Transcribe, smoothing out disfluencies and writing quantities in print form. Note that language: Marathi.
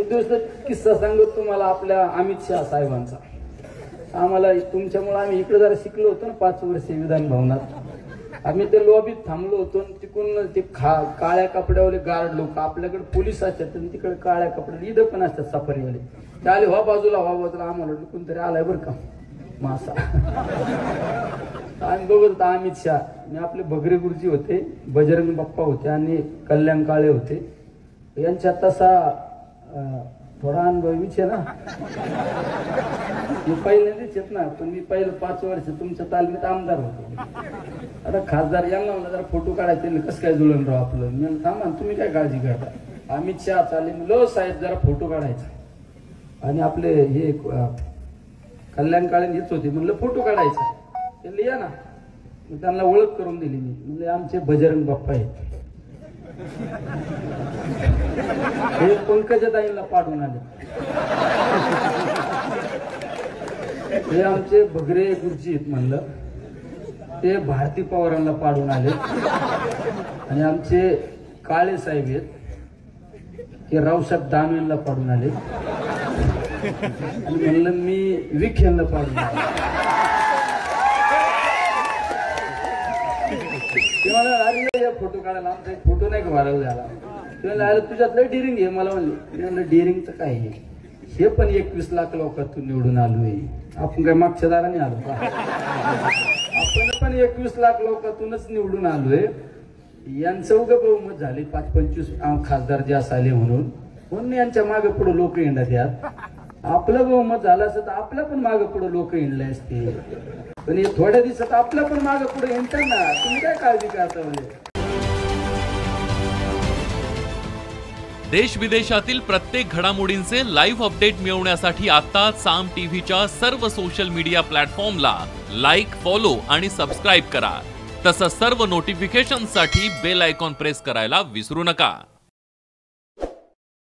एक दिवस किस्सा सांगतो तुम्हाला आपल्या अमित शहा साहेबांचा. आम्हाला तुमच्यामुळे आम्ही इकडे जरा शिकलो होतो ना 5 वर्ष विधान भवनात. आम्ही ते लॉबीत थांबलो होतो. तिकडून ते काळ्या कपड्यावाले गार्ड लोक, आपल्याकडे पोलीस असतात आणि तिकडे काळ्या कपड्यात इथं पण असतात सफारीवाले. ते आले व्हा बाजूला आम्हाला वाटलं कोणतरी आलाय बरं का मासा. आम्ही बघत होतो अमित शहा, मी आपले भगरे गुरुजी होते, बजरंग बाप्पा होते आणि कल्याण काळे होते. यांच्यात तसा थोडा अनुभवीच आहे ना. मी पहिल्यांदाच येत ना, पण मी पहिलं 5 वर्ष तुमच्या तालमीत आमदार होतो. आता खासदार यांना म्हणलं जरा फोटो काढायचे, कसं काय जुळून राव आपलं. मी थांबा तुम्ही काय काळजी करता. अमित शहा चालले म्हणलं साहेब जरा फोटो काढायचा. आणि आपले हे कल्याण काळे हेच होते, म्हणलं फोटो काढायचा. ते या ना, मी त्यांना ओळख करून दिली. मी म्हणले आमचे बजरंग बाप्पा आहेत. हे पंकजाताईंना पाडून आले. हे आमचे भगरे गुरुजी आहेत म्हणलं, ते भारती पवारांना पाडून आले. आणि आमचे काळे साहेब आहेत ते रावसाहेब दानवेंना पाडून आले. आणि म्हणलं मी विखेंना पाडून आले. अरे फोटो काढायला आमचा एक फोटो नाही का व्हायरल झाला. अरे तुझ्यातलं डिरिंग आहे. मला म्हणले डिरिंगचं काय आहे, हे पण 21 लाख लोकांतून निवडून आलोय. आपण काय मागच्या दाराने आलो का. आपण पण 21 लाख लोकांतूनच निवडून आलोय. यांचं उगं बहुमत झाले 25 खासदार जे आले म्हणून यांच्या मागे पुढे लोक येणार यात. आपलं बहुमत झालं असतं तर आपल्या पण मागे पुढे लोक येणले असते. पण हे थोड्या दिवसात आपल्या पण मागे पुढे येणार ना. तुम्ही काय काळजी करता. देश विदेशातील प्रत्येक घडामोडींचे लाईव्ह अपडेट मिळवण्यासाठी आता साम टीव्हीच्या सर्व सोशल मीडिया प्लॅटफॉर्मला लाईक, फॉलो आणि सबस्क्राईब करा. तसंच सर्व नोटिफिकेशनसाठी बेल आयकॉन प्रेस करायला विसरू नका.